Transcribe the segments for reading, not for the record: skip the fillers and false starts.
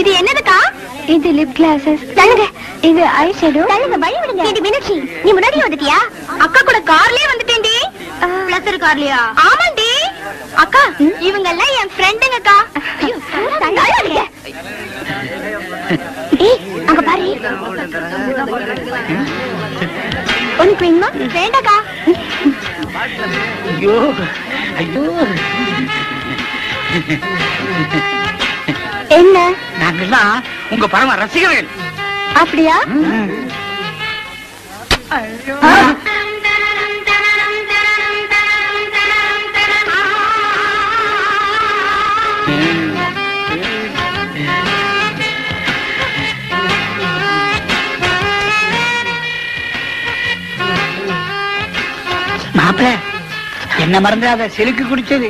இது என்னதுக்கா? இது lip classes. தள்ளுங்க. இது ஐ ஷேடோ. தள்ளுங்க, வழி விடுங்க. இது மீனாட்சி, நீ முன்னாடியே வந்துட்டியா? அக்கா கூட கார்லயே வந்துட்டேன்டி. பிளஸர் கார்லயா? ஆமாண்டி. அக்கா, இவங்க எல்லாம் என் ஃப்ரெண்டுங்கக்கா. தள்ளுங்க. ஏய், அங்க பாரு. உனக்கு வேணுமா? வேண்டாக்கா. ஐயோ ஐயோ, என்ன? நாங்கெல்லாம் உங்க பரம ரசிகர்கள். அப்படியா? மாப்பிள்ள, என்ன மறந்துடாத. செலுக்கு குடிச்சது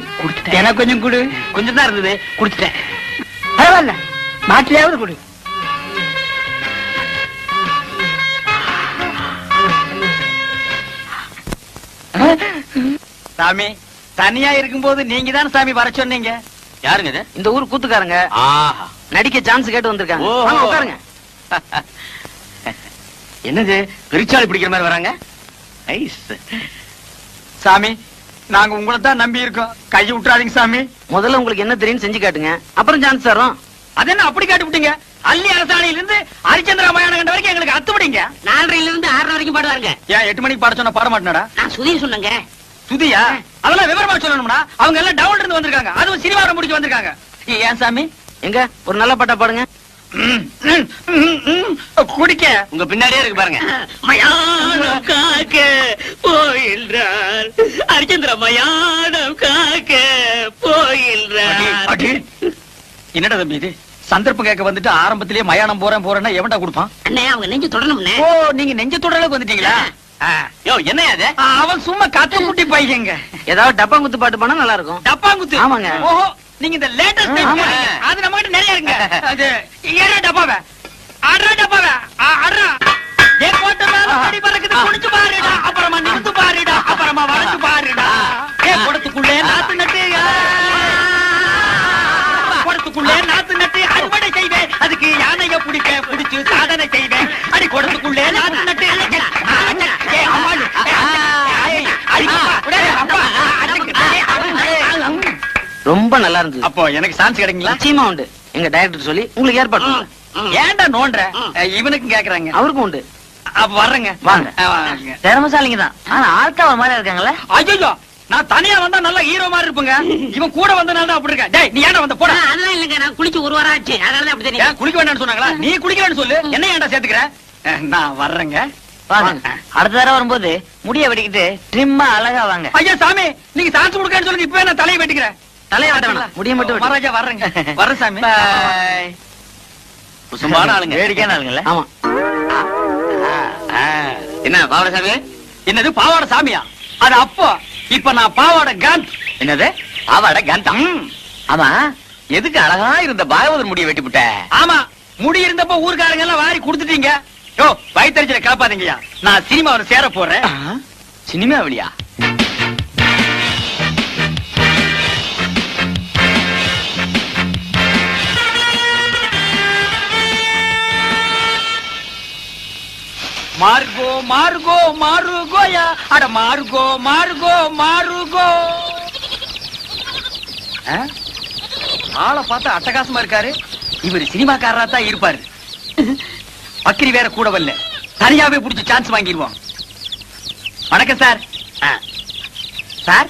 எனக்கு கொஞ்சம் கொடு. கொஞ்சம் தான் இருந்தது, குடிச்சிட்டேன். பரவாயில்ல, மாட்டிலையாவது கொடு. சாமி, தனியா இருக்கும்போது நீங்க தான் சாமி வர சொன்னீங்க. யாருங்க இது? இந்த ஊர் கூத்துக்காரங்க. ஆஹா, நடிக்க சான்ஸ் கேட்டு வந்திருக்காங்க. வாங்க, உட்காருங்க. என்னது பெருச்சாளி பிடிக்கிற மாதிரி வராங்க? ஐஸ். சாமி, நாங்க உங்களை தான் நம்பி இருக்கோம். கையை விட்டுறாதீங்க சாமி. முதல்ல உங்களுக்கு என்ன தெரியும் செஞ்சு காட்டுங்க, அப்புறம் சான்ஸ் தரோம். அது என்ன அப்படி காட்டு விட்டீங்க? அள்ளி அரசாணையில இருந்து ஹரிச்சந்திர மயான கண்ட வரைக்கும் எங்களுக்கு அத்துப்படிங்க. 4:30 இருந்து 6:30 வரைக்கும் பாடுவாருங்க. ஏன் 8 மணிக்கு பாட சொன்ன பாட மாட்டேனடா? நான் சுதிய சொன்னேங்க. சுதியா? அதெல்லாம் விவரமா சொல்லணும்னா அவங்க எல்லாம் டவுன்ல இருந்து வந்திருக்காங்க. அதுவும் சினிமாவை முடிச்சு வந்திருக்காங்க. ஏன் சாமி? எங்க ஒரு நல்ல பாட்டா பாடுங்க. குடிக்க உங்க பின்னாடியே இருக்கு பாருங்க. மயானம் காக்க போயின்றார் ஹரிச்சந்திர, மயானம் காக்க போயின்றார். என்னடா தம்பி இது? சந்தர்ப்பம் கேட்க வந்துட்டு ஆரம்பத்திலேயே மயானம் போறேன்னா எவன்டா கொடுப்பான்? அண்ணே, அவங்க நெஞ்சு தொடணும்னே. ஓ, நீங்க நெஞ்ச தொடலுக்கு வந்துட்டீங்களா? யோ, என்ன அது? அவன் சும்மா கத்த முட்டி பையங்க. ஏதாவது டப்பாங்குத்து பாட்டு பாடினா நல்லா இருக்கும். டப்பாங்குத்து? ஆமாங்க. ஓஹோ, நீங்க இந்த லேட்டஸ்ட் அது நம்ம கிட்ட நிறைய இருக்குங்க. அது ஏறா டப்பாவே, ஆடுறா டப்பாவே, ஆடுறா. ஏ கோட்ட மேல படி பறக்குது, குடிச்சு பாருடா, அப்புறமா நிமிந்து பாருடா, அப்புறமா வளைச்சு பாருடா. ஏ குடத்துக்குள்ளே நாத்து நட்டு, குடத்துக்குள்ளே நாத்து நட்டு அறுவடை செய்வேன். அதுக்கு யானைய பிடிச்சு சாதனை செய்வேன். அடி குடத்துக்குள்ளே நாத்து நட்டு. ரொம்ப நல்லா இருந்தது. அப்போ எனக்கு சான்ஸ் கிடைக்குங்களா? நிச்சயமா உண்டு. எங்க டைரக்டர் சொல்லி உங்களுக்கு ஏற்பாடு பண்ணுங்க. ஏன்டா நோன்ற? இவனுக்கும் கேக்குறாங்க. அவருக்கும் உண்டு. அப்ப வர்றேங்க. வாங்க. திறமசாலிங்க தான், ஆனா ஆள்கா ஒரு மாதிரி இருக்காங்களே. ஐயோ, நான் தனியா வந்தா நல்லா ஹீரோ மாதிரி இருப்பேங்க. இவன் கூட வந்தனால தான் அப்படி இருக்க. டேய், நீ ஏன்டா வந்த? போடா. அதெல்லாம் இல்லங்க, நான் குளிச்சு 1 வாரம் ஆச்சு, அதனால அப்படி தெரியும். ஏன் குளிக்க வேண்டாம்னு சொன்னாங்களா? நீ குளிக்கலன்னு சொல்லு. என்ன ஏன்டா சேர்த்துக்கிற? நான் வர்றேங்க. வாங்க. அடுத்த தடவை வரும்போது முடிய வெட்டிக்கிட்டு ட்ரிம்மா அழகா வாங்க. ஐயா சாமி, நீங்க சான்ஸ் கொடுக்கன்னு சொல்லுங்க. இப்பவே நான் தலையை வெட்டிக்கிறேன். தலையை வெட்ட வேணாம், முடிய மட்டும் மகாராஜா வர்றேங்க. வர்றேன் சாமி. குசும்பான ஆளுங்க, வேடிக்கையான ஆளுங்கல்ல. ஆமா. என்ன பாவட சாமி? என்னது பாவாட சாமியா? அது அப்போ. இப்ப நான் பாவாட காந்த். என்னது பாவாட காந்தம்? ஆமா, எதுக்கு அழகா இருந்த பாகவதர் முடிய வெட்டி விட்ட? ஆமா, முடி இருந்தப்ப ஊர்காரங்க எல்லாம் வாரி கொடுத்துட்டீங்க. யோ, வயித்தறிச்சல கிளப்பாதீங்கயா. நான் சினிமாவில் சேர போறேன். சினிமாவிலியா? மார்கோ மார்கோ மாருகோயா, அட மார்கோ மார்கோ மாருகோ. ஆளை பார்த்தா அட்டகாசமா இருக்காரு. இவர் சினிமாக்காரரா தான் இருப்பாரு. பக்கிரி வேற கூட வரல. தனியாவே புடிச்சு சான்ஸ் வாங்கிடுவோம். வணக்கம் சார். சார்,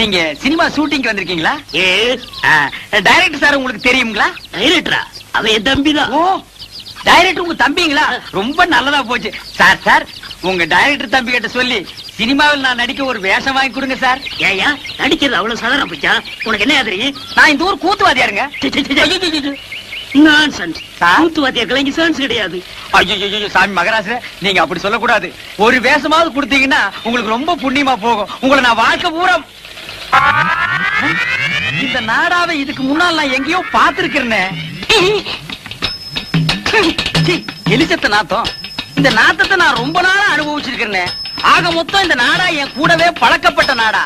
நீங்க சினிமா ஷூட்டிங் வந்திருக்கீங்களா? டைரக்டர் சார் உங்களுக்கு தெரியுங்களா? டைரக்டரா? அவன் என் தம்பிதான். ஓ, டைரக்டர் உங்க தம்பிங்களா? ரொம்ப நல்லதா போச்சு. சார், உங்க டைரக்டர் தம்பி கிட்ட சொல்லி சினிமாவில் நான் நடிக்க ஒரு வேஷம் வாங்கி கொடுங்க சார். ஏயா, நடிக்கிறது அவ்வளவு சாதாரண போச்சா? உனக்கு என்ன தெரியும்? நான் இந்த ஊர் கூத்துவாதியாருங்க. கூத்துவாத்தியா கலைஞர் சான்ஸ் கிடையாது. ஐயோ சாமி மகராச, நீங்க அப்படி சொல்லக்கூடாது. ஒரு வேஷமாவது கொடுத்தீங்கன்னா உங்களுக்கு ரொம்ப புண்ணியமா போகும். உங்களை நான் வாழ்க்கை பூரா இந்த நாடாவை இதுக்கு முன்னால் நான் எங்கேயோ பார்த்திருக்கிறேன். எலிசத்த நாத்தம். இந்த நாத்தத்தை நான் ரொம்ப நாளா அனுபவிச்சிருக்கிறேன். ஆக மொத்தம் இந்த நாடா என் கூடவே பழக்கப்பட்ட நாடா.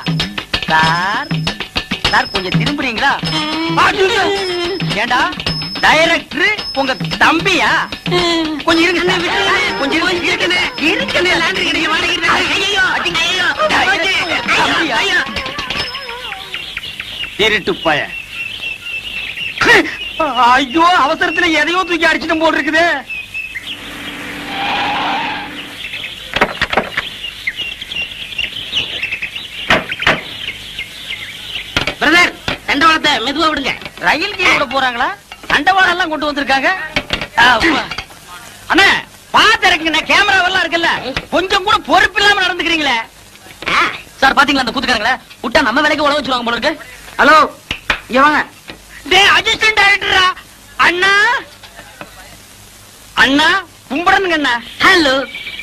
சார் கொஞ்சம் திரும்புறீங்களா? ஏண்டா டைரக்டர் உங்க தம்பியா? கொஞ்சம் இருங்க சார். கொஞ்சம் திருட்டு பய. ஐயோ அவசரத்துல எதையோ தூக்கி அடிச்சுட்டு போட்டு இருக்குது. பிரதர் தண்டவாளத்தை மெதுவா விடுங்க. ரயில் கீழ போறாங்களா? தண்டவாளம் எல்லாம் கொண்டு வந்திருக்காங்க. அண்ணா பாத்து இருக்குங்க, கேமராவெல்லாம் இருக்குல்ல, கொஞ்சம் கூட பொறுப்பு இல்லாம நடந்துக்கிறீங்களே சார். பாத்தீங்களா அந்த கூத்துக்காரங்கள விட்டா நம்ம வேலைக்கு உழவு வச்சிருவாங்க போல இருக்கு. ஹலோ இங்க வாங்க. டேய் அசிஸ்டன்ட் டைரக்டரா அண்ணா. அண்ணா கும்பிடணுங்க அண்ணா. Hello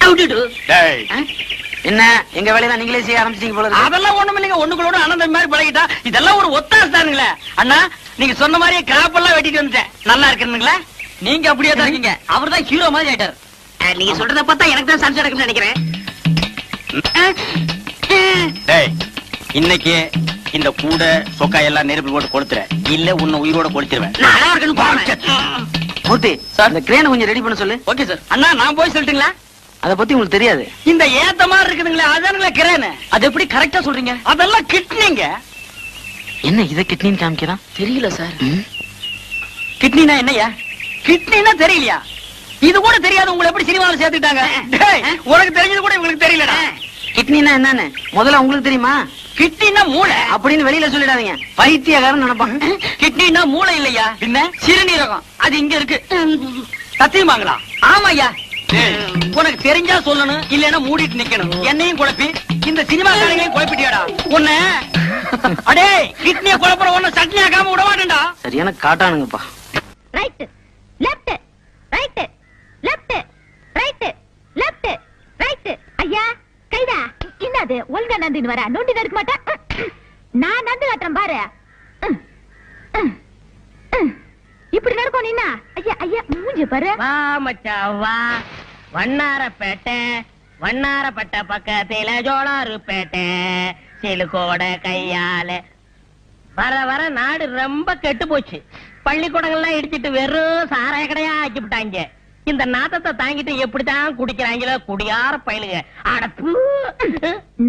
how do do. டேய் என்ன எங்க வேலையை நீங்களே செய்ய ஆரம்பிச்சீங்க போல இருக்கு. அதெல்லாம் ஒண்ணும் இல்லைங்க, ஒண்ணுங்களோட அனந்தம் மாதிரி பழகிட்டா. இதெல்லாம் ஒரு ஒத்தாசை தானுங்களே அண்ணா. நீங்க சொன்ன மாதிரியே கிராப்பெல்லாம் வெட்டிட்டு வந்துட்டேன். நல்லா இருக்குங்களா? நீங்க அப்படியே தான் இருக்கீங்க. அவர் தான் ஹீரோ மாதிரி ஆயிட்டார். நீங்க சொல்றத பார்த்தா எனக்கு தான் சன்ஸ் நடக்கும்னு நினைக்கிறேன். டேய் இன்னைக்கு இந்த கூட சொக்கா எல்லாம் நெருப்பு போட்டு கொளுத்துற, இல்ல உன்னை உயிரோட கொளுத்திடுவேன். நல்லா இருக்குன்னு மூர்த்தி சார், இந்த கிரேனை கொஞ்சம் ரெடி பண்ண சொல்லு. Okay sir. அண்ணா நான் போய் சொல்லட்டுங்களா? அத பத்தி உங்களுக்கு தெரியாது. இந்த ஏத்த மாதிரி இருக்குதுங்களா, அதானுங்களா கிரேன். அது எப்படி கரெக்டா சொல்றீங்க? அதெல்லாம் கிட்னிங்க. என்ன இத கிட்னின்னு காமிக்கிறான்? தெரியல சார். கிட்னினா என்னையா? கிட்னினா தெரியலையா? இது கூட தெரியாது. உங்களை எப்படி சினிமாவில் சேர்த்துட்டாங்க? உனக்கு தெரிஞ்சது கூட உங்களுக்கு தெரியலடா. கிட்னினா என்னன்னு முதல்ல உங்களுக்கு தெரியுமா? கிட்னினா மூளை அப்படின்னு வெளியில சொல்லிடாதீங்க, பைத்தியக்காரன் நினைப்பாங்க. கிட்னினா மூளை இல்லையா, பின்ன சிறுநீரகம். அது இங்க இருக்கு. சத்தியமாங்களா? ஆமாய்யா. உனக்கு தெரிஞ்சா சொல்லணும், இல்லன்னா மூடிட்டு நிக்கணும். என்னையும் குழப்பி இந்த சினிமா காரங்களையும் குழப்பிட்டியாடா உன்ன. அடே கிட்னியை குழப்பற ஒண்ணு சட்னி ஆகாம விட மாட்டேன்டா. சரியான காட்டானுங்கப்பா. Right left right left right left right. ஐயா கைதா என்னது ஒழுங்கா நந்தின்னு வர நோண்டி இருக்க மாட்டேன். நான் நந்து காட்டுறேன் பாரு. இப்படி நடக்கும் நின்னா. ஐயா ஐயா மூஞ்சி பாரு. வா மச்சான் வா. வண்ணாரப்பேட்டை வண்ணாரப்பட்ட பக்கத்தில ஜோளாருப்பேட்டை சிலுக்கோட கையால. வர வர நாடு ரொம்ப கெட்டு போச்சு. பள்ளிக்கூடங்கள்லாம் இடிச்சிட்டு வெறும் சாராய கடையா ஆக்கிவிட்டாங்க. இந்த நாத்தத்தை தாங்கிட்டு எப்படித்தான் குடிக்கிறாங்களோ குடியார பயலுங்க.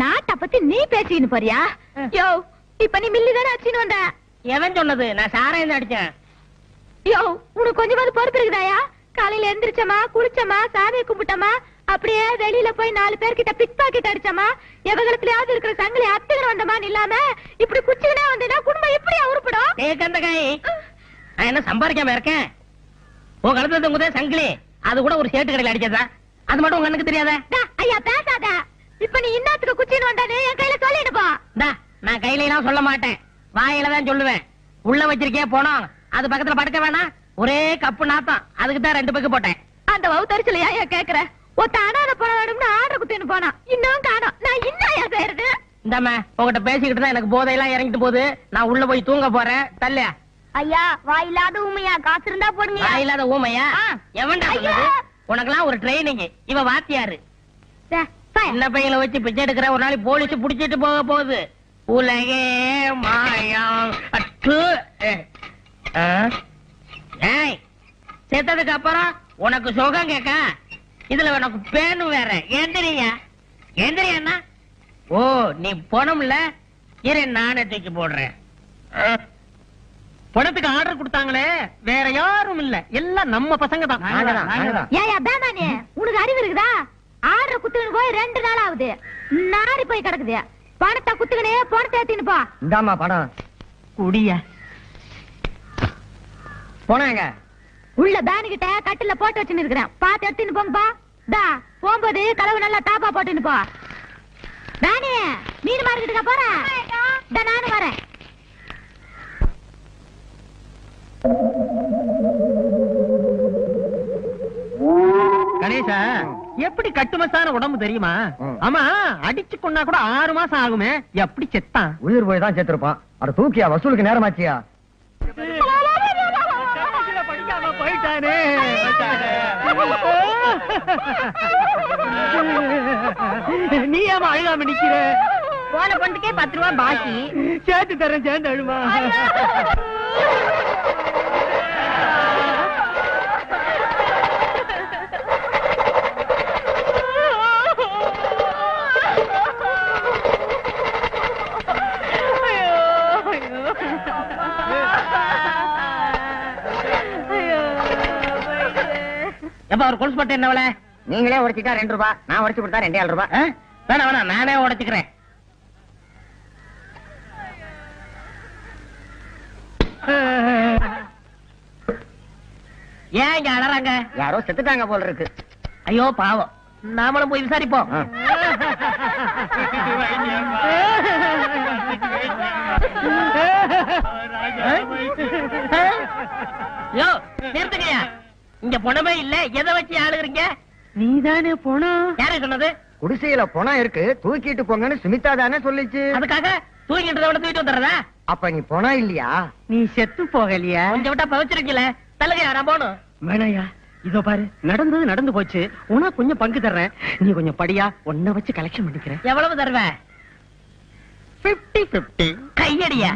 நாட்டை பத்தி நீ பேசின்னு போறியா? யோ இப்ப நீ மில்லி தானே அடிச்சுன்னு வந்த. எவன் சொன்னது? நான் சாராயம் தான் அடிச்சேன். யோ உனக்கு கொஞ்சமாவது பொறுப்பு இருக்குதாயா? காலையில எந்திரிச்சமா குளிச்சமா சாமியை கும்பிட்டமா அப்படியே வெளியில போய் 4 பேர்கிட்ட பிக் பாக்கெட் அடிச்சமா எவகலத்திலயாவது இருக்கிற சங்கிலி அத்துக்கிற வந்தமான்னு இல்லாம இப்படி குச்சிக்கினா வந்தா குடும்பம் எப்படி உருப்படும்? கந்த காய் நான் என்ன சம்பாதிக்காம இருக்கேன்? உன் கழுத்துல தொங்குதே சங்கிலி, அது கூட ஒரு சேட்டு கடையில அடிச்சதா? அது மட்டும் உங்க கண்ணுக்கு தெரியாதா? ஐயா பேசாத. இப்ப நீ இன்னத்துக்கு குச்சின்னு வந்தானே என் கையில சொல்லிடுப்பா. நான் கையில எல்லாம் சொல்ல மாட்டேன், வாயில தான் சொல்லுவேன். உள்ள வச்சிருக்கே போனோம், அது பக்கத்துல படுக்க வேணாம். ஒரே கப்பு நாத்தம், அதுக்கு தான் 2 பக்கு போட்டேன். அந்த வவுத்தரிச்சலையா ஏன் கேக்குற? ஒத்த அனாத பணம் வேணும்னு ஆர்டர் குத்தின்னு போனா இன்னும் காணோம். நான் இன்னும் செய்யறது? இந்தாம உங்ககிட்ட பேசிக்கிட்டு தான் எனக்கு போதையெல்லாம் இறங்கிட்டு போகுது. நான் உள்ள போய் தூங்க போறேன். தல்லையா ஐயா வாயில்லாத ஊமையா, காசு இருந்தா போடுங்க. வாயில்லாத ஊமையா? எவன்டா சொன்னது? உனக்கெல்லாம் ஒரு ட்ரைனிங். இவ வாத்தியாரு. சின்ன பையனை வச்சு பிச்சை எடுக்கிற, ஒரு நாளைக்கு போலீஸ் புடிச்சிட்டு போக போகுது. உலகே மாயம். செத்ததுக்கு அப்புறம் உனக்கு சுகம் கேட்க, இதுல உனக்கு பேனு வேற. எந்திரியா எந்திரியா? ஓ நீ பணம்ல இரு, நானே தூக்கி போடுறேன். பணத்துக்கு ஆர்டர் கொடுத்தாங்களே, வேற யாரும் இல்ல, எல்லாம் நம்ம பசங்க தான். ஏயா பேமானே, உனக்கு அறிவு இருக்குதா? ஆர்டர் குத்துக்கிட்டு போய் 2 நாள் ஆகுது, நாரி போய் கிடக்குது. பணத்தை குத்துக்கினே பணத்தை ஏத்தின்னு போ. இந்தாமா பணம் குடிய. போனாங்க உள்ள பேனு கிட்ட கட்டில போட்டு வச்சுன்னு இருக்கிறேன், பாத்து எடுத்துன்னு போங்கப்பா. போகும்போது கலவு நல்லா டாப்பா போட்டுன்னு போ. பேனே மீன் மார்க்கெட்டுக்கா போறேன், நானும் வரேன். கணேசா எப்படி கட்டுமஸ்தான உடம்பு தெரியுமா? ஆமா அடிச்சு கொண்டா கூட 6 மாசம் ஆகுமே, எப்படி செத்தான்? உயிர் போய் தான் செத்துருப்பான். அட தூக்கியா, வசூலுக்கு நேரமாச்சியா? போயிட்டானே. நீ ஏமா அழுகாம நிக்கிற? போன பொண்ணுக்கே 10 ரூபாய் பாக்கி. சேர்த்து தரேன், சேர்ந்து அழுமா. எப்ப அவர் கொலுசு பட்டு என்ன விலை? நீங்களே உடைச்சிட்டா 2 ரூபாய், நான் உடைச்சு கொடுத்தா 2.5 ரூபாய். வேணாம் வேணாம், நானே உடைச்சுக்கிறேன். ஏன் இங்க அழறாங்க? யாரோ செத்துட்டாங்க போல இருக்கு. ஐயோ பாவம், நாமளும் போய் விசாரிப்போம். யோ நிறுத்துங்கயா, இங்க பணமே இல்ல, எதை வச்சு ஆளுகிறீங்க? நீதானே போனோம். யாரே சொன்னது? குடிசையில பணம் இருக்கு, தூக்கிட்டு போங்கன்னு சுமிதா தானே சொல்லிச்சு. அதுக்காக தூங்கிட்டு விட தூக்கிட்டு வந்துடுறதா? அப்ப நீ பணம் இல்லையா? நீ செத்து போகலையா? கொஞ்சம் விட்டா பவச்சிருக்கல. தலகையா நான் போகணும். வேணாயா, இதோ பாரு, நடந்தது நடந்து போச்சு. உனக்கு கொஞ்சம் பங்கு தர்றேன், நீ கொஞ்சம் படியா, உன்னை வச்சு கலெக்ஷன் பண்ணிக்கிறேன். எவ்வளவு தருவ? 50-50. கையடியா,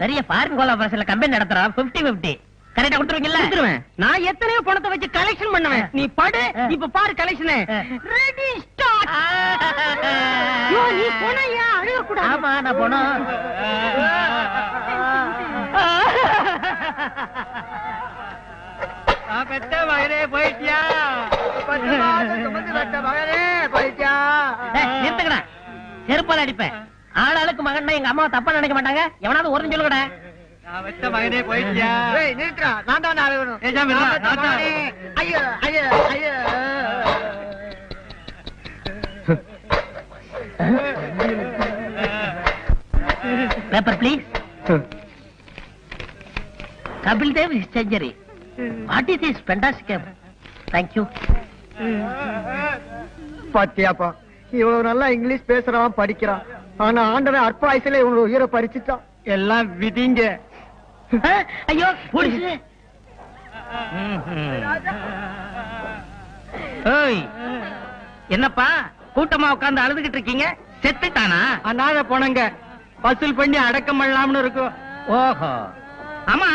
பெரிய ஃபாரின் கோல் ஆபரேஷன்ல கம்பெனி நடத்துறான். 50-50 கரெக்டா கொடுத்துருவீங்கல்ல? கொடுத்துருவேன். நான் எத்தனையோ பணத்தை வச்சு கலெக்ஷன் பண்ணுவேன். நீ படு, இப்ப பாரு கலெக்ஷன். Ready start. ஐயோ, நீ போனாயா? அழுக கூடாது. ஆமா, நான் போனோம். பெத்த மகனே போயிட்டியா? போயிட்டியா? நிறுத்துக்கடா, செருப்பால அடிப்பேன். ஆளாளுக்கு மகன் எங்க அம்மா தப்பா நினைக்க மாட்டாங்க. எவனாவது ஒரு சொல்லுங்கடா. பெத்த மகனே போயிட்டியா? நிறுத்துறா, நான் தான் அழுகணும். ஐயோ ஐயோ ஐயோ. Paper please. Kapil Dev is surgery. What is this fantastic? Thank you. பாத்தியாப்பா, இவ்வளவு நல்லா இங்கிலீஷ் பேசுறான், படிக்கிறான். ஆனா ஆண்டவன் அற்ப ஆயுசுல இவனோட உயிரை பறிச்சுட்டான். எல்லாம் விதிங்க. ஐயோ போலீஸ். ஏய், என்னப்பா கூட்டமா உட்கார்ந்து அழுதுகிட்டு இருக்கீங்க? செத்துட்டானா? அனாதை போனங்க வசூல் பண்ணி அடக்கம் பண்ணலாம்னு இருக்கும். ஓஹோ, ஆமா,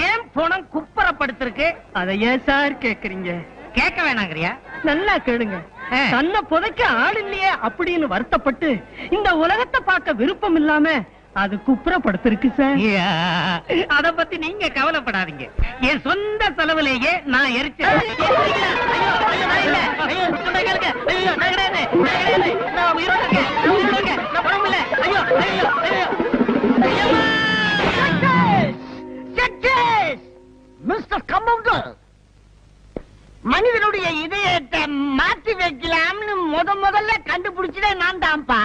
ஏன் பணம் குப்பரப்படுத்திருக்கு? அதை ஏன் சார் கேக்குறீங்க? கேட்க வேணாங்கறியா? நல்லா கேளுங்க. தன்னை புதைக்க ஆள் இல்லையே அப்படின்னு வருத்தப்பட்டு இந்த உலகத்தை பார்க்க விருப்பம் இல்லாம அது குப்புறப்படுத்திருக்கு சார். அத பத்தி நீங்க கவலைப்படாதீங்க. என் சொந்த செலவுலேயே நான் எரிச்சேன். மிஸ்டர் கம்பவுண்டர், மனிதனுடைய இதயத்தை மாற்றி வைக்கலாம்னு முதல்ல கண்டுபிடிச்சதே நான் தான்ப்பா.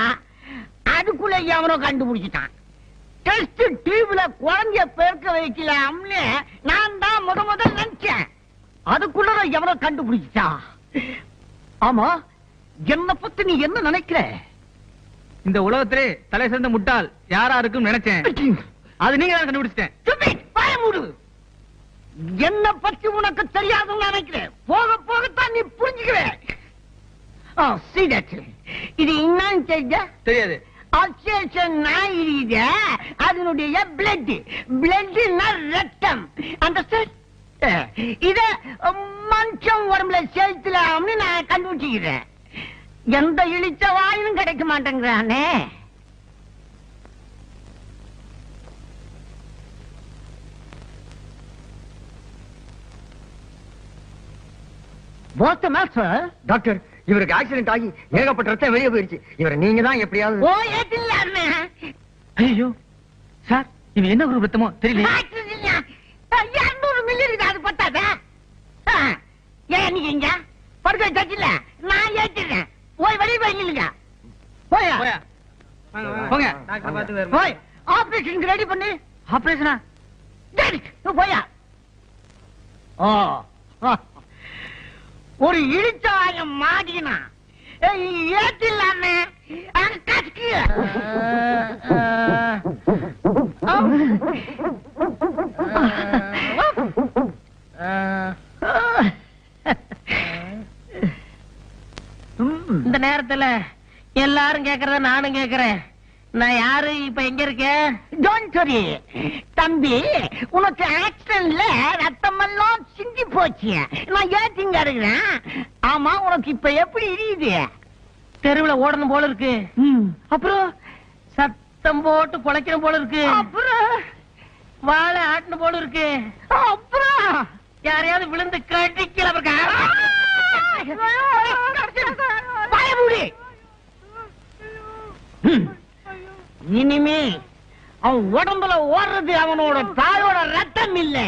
அதுக்குள்ள எவனோ கண்டுபிடிச்சிட்டான். டெஸ்ட் டியூப்ல குழந்தைய பெருக்க வைக்கலாம்னு நான் தான் முதல்ல நினைச்சேன். அதுக்குள்ள எவனோ கண்டுபிடிச்சா. ஆமா, என்ன பத்தி நீ என்ன நினைக்கிற? இந்த உலகத்திலே தலை சிறந்த முட்டாள் யாரா இருக்கும் நினைச்சேன். அது நீங்க தான் கண்டுபிடிச்சிட்டேன். பயமுடு. என்ன பத்தி உனக்கு தெரியாதுன்னு நினைக்கிறேன். போக போகத்தான் நீ புரிஞ்சுக்குவேன். இது என்னன்னு தெரிஞ்ச? தெரியாது. அதனுடைய பிளட் ரத்தம். அந்த இத மனுஷன் உடம்புல செலுத்தலாம்னு நான் கண்டுபிடிச்சுக்கிறேன். எந்த இழிச்ச வாயும் கிடைக்க மாட்டேங்கிறானே. டாக்டர், இவருக்கு ஆக்சிடென்ட் ஆகி ஏகப்பட்ட ரத்தம் வெளியே போயிருச்சு. இவரை நீங்க தான் எப்படியாவது. ஐயோ சார், இது என்ன குரூப் ரத்தமோ தெரியல. 200 மில்லி இருக்கு, அது பத்தாதா? ஏன் நீங்க இங்க படுக்க சச்சில நான் ஏற்றிடுறேன். போய் வெளியே போய் நில்லுங்க. போயா போங்க. போய் ஆபரேஷனுக்கு ரெடி பண்ணு. ஆபரேஷனா? போயா. ஒரு இழிச்சாயம் மாட்டினா ஏற்றில்லாம இந்த நேரத்துல எல்லாரும் கேக்குறத நானும் கேக்குறேன். நான் யாரு, இப்ப எங்க இருக்கேன்? டோன்ட் வரி தம்பி, உனக்கு ஆக்சிடென்ட்ல ரத்தம் எல்லாம் சிந்தி போச்சு. நான் ஏத்திங்க இருக்கிறேன். ஆமா, உனக்கு இப்ப எப்படி இருக்குது? தெருவுல ஓடணும் போல இருக்கு. அப்புறம் சத்தம் போட்டு குலைக்கணும் போல இருக்கு. அப்புறம் வாழை ஆட்டணும் போல இருக்கு. அப்புறம் யாரையாவது விழுந்து கட்டிக்கல பயமுடி. இனிமே அவன் உடம்புல ஓடுறது அவனோட தாயோட ரத்தம் இல்ல,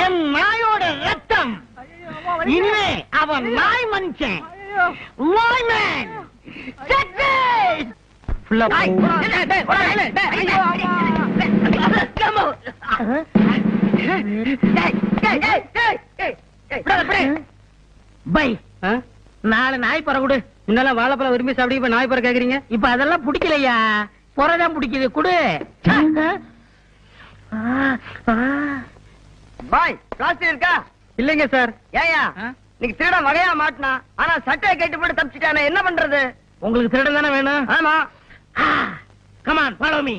என் நாயோட ரத்தம். இனிமே அவன் நாய் மனுஷன், நாய்மேன். பை, நாலு நாய் பற கொடு. முன்னால வாழைப்பழம் விரும்பி சாப்பிடி, இப்ப நாய் பற கேக்குறீங்க. இப்ப அதெல்லாம் பிடிக்கலையா, பொறதான் பிடிக்குது. குடு. பாய், காசு இருக்கா? இல்லைங்க சார். ஏயா நீங்க திருட வகையா மாட்டினா, ஆனா சட்டையை கட்டி போட்டு தப்பிச்சுட்டானே, என்ன பண்றது? உங்களுக்கு திருடன் தானே வேணும்? ஆமா. Come on, follow me.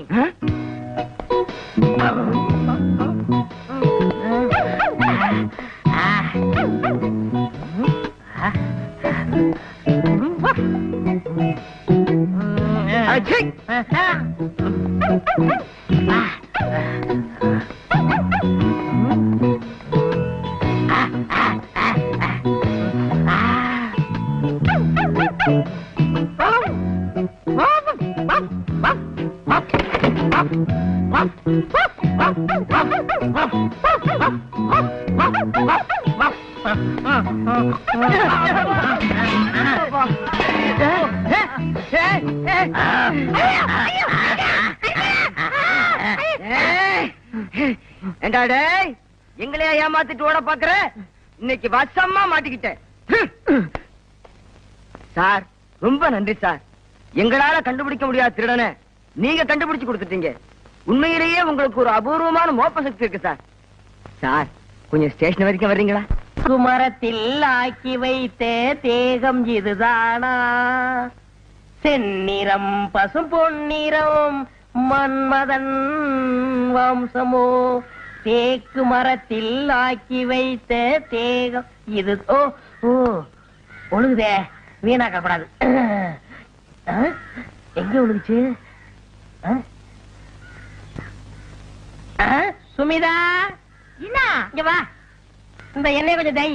என்னடா எங்களையா ஏமாத்திட்டு ஓட பாக்குற? இன்னைக்கு வசமா மாட்டிக்கிட்டேன் சார். ரொம்ப நன்றி சார். எங்களால கண்டுபிடிக்க முடியாத திருடனை நீங்க கண்டுபிடிச்சு கொடுத்துட்டீங்க. உண்மையிலேயே உங்களுக்கு ஒரு அபூர்வமான மோப்ப சக்தி இருக்கு சார். சார், கொஞ்சம் ஸ்டேஷன் வரைக்கும் வர்றீங்களா? குமரத்தில் ஆக்கி வைத்த தேகம் இதுதானா? செந்நிறம் பசும் பொன்னிறம் மன்மதன் வம்சமோ? தேக்கு மரத்தில் ஆக்கி வைத்த தேகம் இது. ஓ ஓ, ஒழுகுதே, வீணாக்க கூடாது. எங்க ஒழுகுச்சு? சுமிதா, என்ன இங்க வா. இந்த எண்ணெய் கொஞ்சம் தை.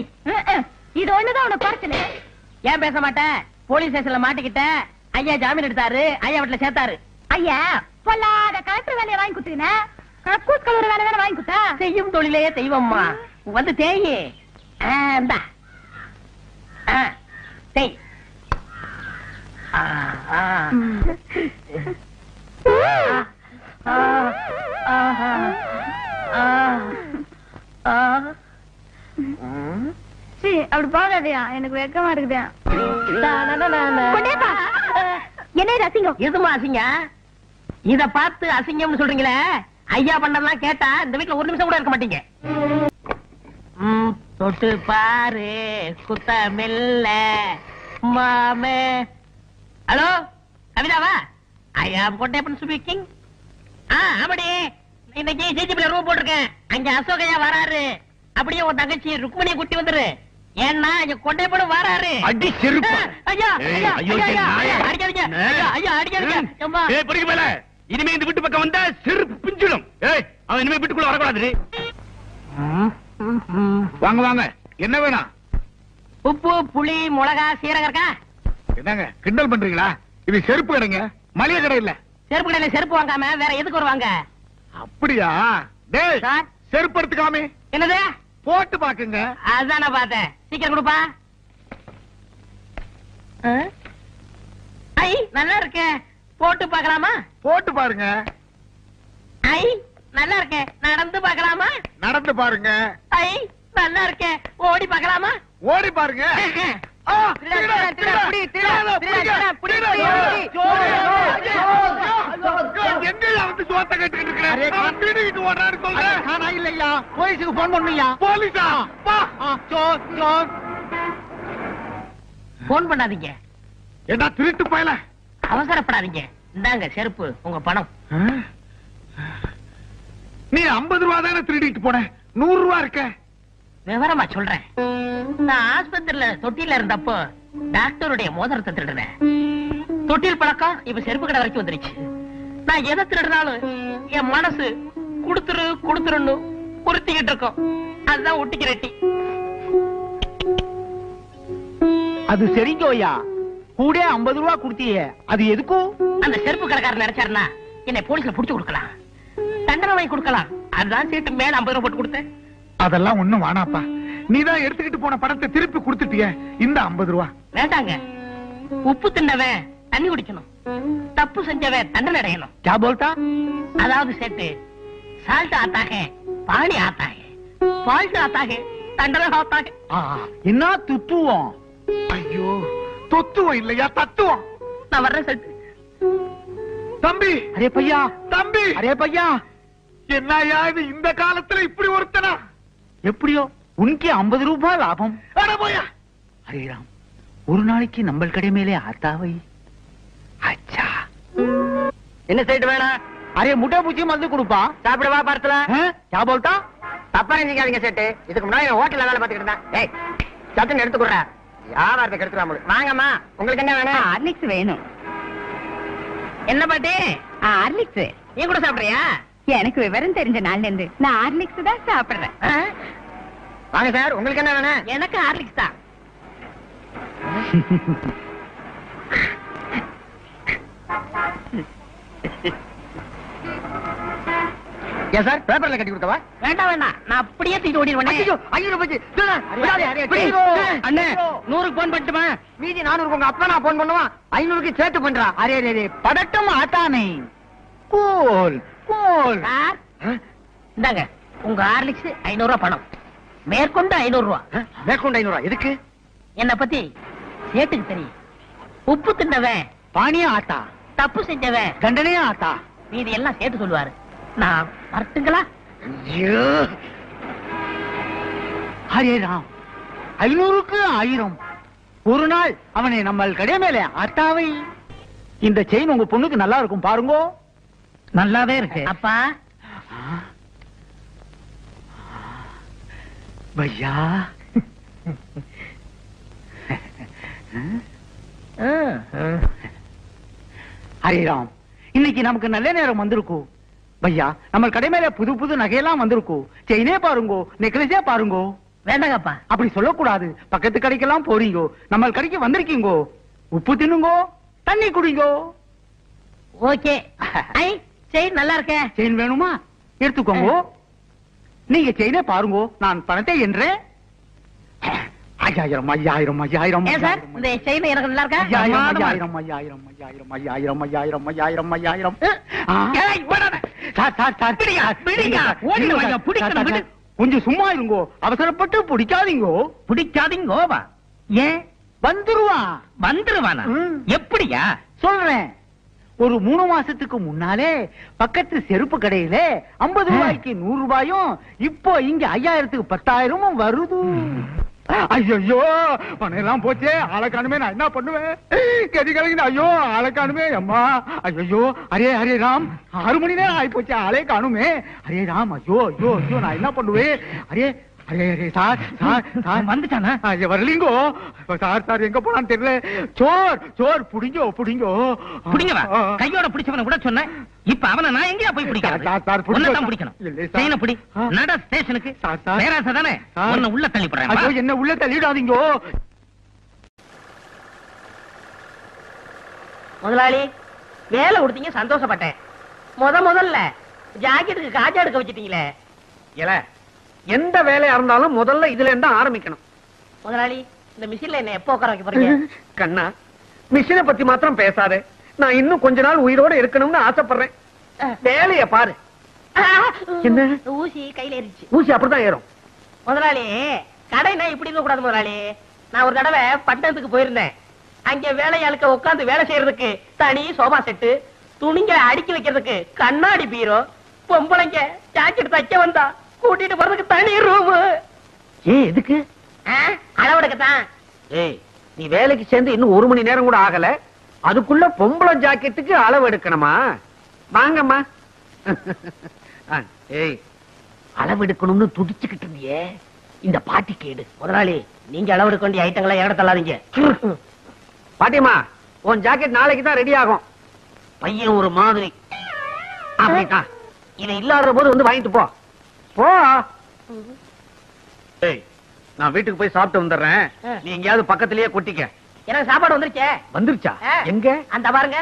இது ஒண்ணுதான் உனக்கு பிரச்சனை. ஏன் பேச மாட்டேன்? போலீஸ் ஸ்டேஷன்ல மாட்டிக்கிட்ட. ஐயா ஜாமீன் எடுத்தாரு, ஐயா வீட்டுல சேர்த்தாரு. ஐயா பொல்லாத கலெக்டர் வேலையை வாங்கி கொடுத்தீங்கன்னா கக்கூஸ் கலர் வேலை தானே வாங்கி கொடுத்தா? செய்யும் தொழிலையே தெய்வம்மா. வந்து தேயி. இந்தா. தேய். அப்படி பாக்காதயா, எனக்கு வெக்கமா இருக்குதா. என்ன அசிங்கம்? எதுமா அசிங்க? இத பார்த்து அசிங்கம்னு சொல்றீங்களே, ஐயா பண்ணலாம் கேட்டா இந்த வீட்டுல ஒரு நிமிஷம் கூட இருக்க மாட்டீங்க. தொட்டு பாரு குத்தமில்ல மாமே. ஹலோ கவிதாவா? ஐ ஆம் கோட்டையப்பன் ஸ்பீக்கிங். ஆமாடி, இன்னைக்கு ஜிஜிபில ரூம் போட்டிருக்கேன். அங்க அசோகையா வராரு. அப்படியே உன் தங்கச்சி ருக்மணியை கூட்டி வந்துரு. ஏன்னா இங்க கொண்டைப்படும் வராரு. அடி செருப்பு. ஐயா ஐயா ஐயோ, ஐயா நாயே. அடிக்காதீங்க. ஐயா அடிக்காதீங்க. அம்மா. ஏய், பொறுக்கி மேல. இனிமே இந்த வீட்டு பக்கம் வந்தா செருப்பு பிஞ்சிடும். ஏய், அவன் இனிமே வீட்டுக்குள்ள வரக்கூடாது. வாங்க வாங்க, என்ன வேணும்? உப்பு புளி மிளகா சீரகம் இருக்கா? என்னங்க கிண்டல் பண்றீங்களா? இது செருப்பு கடைங்க, மளிகை கடை இல்ல. செருப்பு கடையில செருப்பு வாங்காம வேற எதுக்கு வருவாங்க? அப்படியா? டேய், சார். செருப்பு எடுத்துக்காமே என்னது? போட்டு பாக்குங்க. அதான் நான் பார்த்தேன். சீக்கிரம் கொடுப்பா. ஐ நல்லா இருக்கே, போட்டு பார்க்கலாமா? போட்டு பாருங்க. ஐ நல்லா இருக்கே, நடந்து பார்க்கலாமா? நடந்து பாருங்க. ஐ நல்லா இருக்கே, ஓடி பார்க்கலாமா? ஓடி பாருங்க. எங்கயா வந்து சோத்த கட்டிட்டு இருக்கிறேன்? ஓடுறாரு சொல்றேன். இல்லையா, போலீஸுக்கு போன் பண்ணுயா. போலீஸா? போன் பண்ணாதீங்க. என்ன திருட்டு பயல? அவசரப்படாதீங்க. இந்தாங்க செருப்பு உங்க பணம். நீ 50 ரூபா தானே திருடிட்டு போன, 100 ரூபா இருக்க. விவரமா சொல்றேன். நான் ஆஸ்பத்திரியில தொட்டில இருந்தப்போ டாக்டருடைய மோதிரத்தை திருடுறேன். தொட்டில் பழக்கம் இப்ப செருப்பு கடை வரைக்கும் வந்துருச்சு. நான் எதை திருடுனாலும் என் மனசு குடுத்துருன்னு பொருத்திக்கிட்டு இருக்கோம். அதுதான் ஒட்டிக்கு ரெட்டி. அது சரிங்கோயா, கூட 50 ரூபா கொடுத்தியே, அது எதுக்கும்? அந்த செருப்பு கடைக்காரன் நினைச்சாருன்னா என்னை போலீஸ்ல புடிச்சு கொடுக்கலாம், தண்டனை வாங்கி கொடுக்கலாம். அதுதான் சீட்டு மேல 50 ரூபாய் போட்டு கொடுத்தேன். அதெல்லாம் ஒண்ணும் வேணாப்பா, நீதான் எடுத்துக்கிட்டு போன பணத்தை திருப்பி கொடுத்துட்டிய. இந்த 50 ரூபா வேண்டாங்க. உப்பு தின்னவன் தண்ணி குடிக்கணும், தப்பு செஞ்சவன் தண்டனை அடையணும். क्या बोलता? அதாவது சேட்டு, சால்ட் ஆத்தாக பாணி ஆத்தாக, ஃபால்ட் ஆத்தாக தண்டனை ஆத்தாக. என்ன துத்துவோம்? ஐயோ, தொத்துவம் இல்லையா, தத்துவம். நான் வர்றேன் சேட்டு. தம்பி, அரே பையா, தம்பி, அரே பையா, என்னையா இது இந்த காலத்துல இப்படி ஒருத்தனா? எப்படியோ உனக்கு 50 ரூபாய் லாபம். அட போயா. அரே ராம், ஒரு நாளைக்கு நம்ம கடை மேலே ஆத்தாவை. அச்சா, என்ன சேட்டு வேணா? அரே முட்டை பூச்சி மருந்து கொடுப்பா. சாப்பிடவா படத்துல? क्या बोलता? தப்பா நினைக்காதீங்க சேட்டு. இதுக்கு முன்னாடி ஹோட்டல்ல வேலை பார்த்துக்கிட்டு இருந்தேன். ஏய், சட்டுன்னு எடுத்துக்குற. வியாபாரத்தை கெடுத்துக்கலாம். வாங்கம்மா, உங்களுக்கு என்ன வேணும்? ஹார்லிக்ஸ் வேணும். என்ன பாட்டி? ஹார்லிக்ஸ் நீ கூட சாப்பிடுறியா? எனக்கு விவரம் தெரிஞ்ச நாள்ல இருந்து நான் ஹார்லிக்ஸ் தான் சாப்பிடுறேன். வாங்க சார், உங்களுக்கு என்ன வேணும்? எனக்கு ஹார்லிக்ஸ் தான். ஏன் சார் பேப்பர்ல கட்டி கொடுத்தவா? வேண்டாம் வேண்டாம், நான் அப்படியே தூக்கிட்டு ஓடிடுவேன். ஐயோ, 500 போச்சு. அண்ணே, 100க்கு போன் பண்ணட்டுமா? மீதி 400 உங்க அப்பா நான் போன் பண்ணுவா. 500க்கு சேர்த்து பண்றா. அரே ரே, படட்டும் ஆட்டானே. Cool cool. சார், இந்தாங்க உங்க ஹார்லிக்ஸ் 500 ரூபாய் பணம். மேற்கொண்டு 500 ரூபாய். மேற்கொண்டு 500 எதுக்கு? என்ன பத்தி சேட்டுக்கு தெரியும். உப்பு தின்னவன் பானியா ஆட்டா, தப்பு செஞ்சவன் தண்டனையா ஆட்டா. மீதி எல்லாம் சேர்த்து சொல்லுவாரு. நான் வரட்டுங்களா? ஹரே ராம், 500க்கு 1000. ஒரு நாள் அவனை நம்ம கடை மேலே ஆட்டாவை. இந்த செயின் உங்க பொண்ணுக்கு நல்லா இருக்கும் பாருங்க. நல்லாவே இருக்கு அப்பா. பையா, ஹரே ராம், இன்னைக்கு நமக்கு நல்ல நேரம் வந்திருக்கும். பையா, நம்ம கடை மேல புது புது நகையெல்லாம் வந்திருக்கும். செயினே பாருங்கோ, நெக்லஸே பாருங்கோ. வேண்டாங்கப்பா. அப்படி சொல்லக்கூடாது. பக்கத்து கடைக்கெல்லாம் போறீங்கோ, நம்ம கடைக்கு வந்திருக்கீங்கோ. உப்பு தின்னுங்கோ, தண்ணி குடிங்கோ. ஓகே. ஐ, செயின் நல்லா இருக்க. செயின் வேணுமா? எடுத்துக்கோங்க. நீங்க செயினே பாருங்கோ, நான் பணத்தை என்றேன். 5000 5000 5000. ஏன் சார், இந்த செயின் எனக்கு நல்லா இருக்கா? 5000 5000 5000 5000 5000 5000. ஏய், ஓடாத. சார் சார் சார், பிடிங்க, பிடிங்க. ஓடிடு வாங்க, பிடிக்கணும், பிடி. கொஞ்சம் சும்மா இருங்கோ, அவசரப்பட்டு பிடிக்காதீங்கோ. பிடிக்காதீங்கோவா? ஏன்? வந்துருவான். வந்துருவானா? எப்படியா? சொல்றேன். ஒரு 3 மாசத்துக்கு முன்னாலே பக்கத்து செருப்பு கடையில 50 ரூபாய்க்கு 100 ரூபாயும், இப்போ இங்க 5000க்கு 10,000 வருது. ஐயோ, பணம் எல்லாம் போச்சே, ஆளை காணுமே, நான் என்ன பண்ணுவேன்? கதி கலங்கின. ஐயோ, ஆளை காணுமே அம்மா. ஐயோ, அரே ஹரே ராம், 6 மணி நேரம் ஆயி போச்சு, ஆளே காணுமே. அரே ராம், ஐயோ ஐயோ ஐயோ, நான் என்ன பண்ணுவேன்? Array array array, sir sir sir வந்துட்டானா? வரலீங்கோ. சார் சார், எங்க போனான்னு தெரியல. சோர் சோர், புடிங்கோ புடிங்கோ. பிடிங்கவா? கையோட பிடிச்சவன கூட சொன்னேன். இப்ப அவனை நான் எங்கயா போய் பிடிக்கிறது? சார், சார், பிடிங்க. உன்னை தான் பிடிக்கணும். இல்லை, சார். செயினை பிடி. ஆ. நட ஸ்டேஷனுக்கு. Sir, sir. பேராசை தானே? சார். உன்னை உள்ள தள்ளி போடுறேன். ஐயோ, என்ன உள்ள தள்ளிடாதீங்கோ. முதலாளி, வேலை கொடுத்தீங்க, சந்தோஷப்பட்டேன். முதல்ல ஜாக்கெட்டுக்கு காஜா எடுக்க வச்சிட்டீங்களே. இல்ல, எந்த வேலையா இருந்தாலும் முதல்ல இதுல இருந்தா ஆரம்பிக்கணும். முதலாளி, இந்த மிஷின்ல என்ன எப்போ உட்கார வைக்க போறீங்க? கண்ணா, மிஷினை பத்தி மாத்திரம் பேசாதே. நான் இன்னும் கொஞ்ச நாள் உயிரோட இருக்கணும்னு ஆசைப்படுறேன். வேலைய பாரு. என்ன? ஊசி கையில ஏறிச்சு. ஊசி அப்படிதான் ஏறும். முதலாளி, கடைனா இப்படி இருக்க கூடாது முதலாளி. நான் ஒரு தடவை பட்டணத்துக்கு போயிருந்தேன். அங்க வேலையாளுக்க உட்கார்ந்து வேலை செய்யறதுக்கு தனி சோபா செட்டு, துணிங்களை அடுக்கி வைக்கிறதுக்கு கண்ணாடி பீரோ, பொம்பளைங்க ஜாக்கெட் தைக்க வந்தா கூட்டிட்டு போறதுக்கு தனி ரூம். எதுக்கு? அளவெடுக்கத்தான். ஏய், நீ வேலைக்கு சேர்ந்து இன்னும் 1 மணி நேரம் கூட ஆகல, அதுக்குள்ள பொம்பளை ஜாக்கெட்டுக்கு அளவு எடுக்கணுமா? வாங்கம்மா. ஏய், அளவு எடுக்கணும்னு துடிச்சுக்கிட்டு இருந்தியே, இந்த பாட்டி கேடு. முதலாளி, நீங்க அளவு எடுக்க வேண்டிய ஐட்டங்களை இட தள்ளாதீங்க. பாட்டிமா, உன் ஜாக்கெட் நாளைக்கு தான் ரெடி ஆகும். பையன் ஒரு மாதிரி. அப்படிதான். இதை இல்லாத போது வந்து வாங்கிட்டு போ. போ. ஏய், நான் வீட்டுக்கு போய் சாப்பிட்டு வந்துடுறேன். நீ எங்கேயாவது பக்கத்திலேயே கொட்டிக்க. எனக்கு சாப்பாடு வந்துருச்சே. வந்துருச்சா? எங்க? அந்த பாருங்க.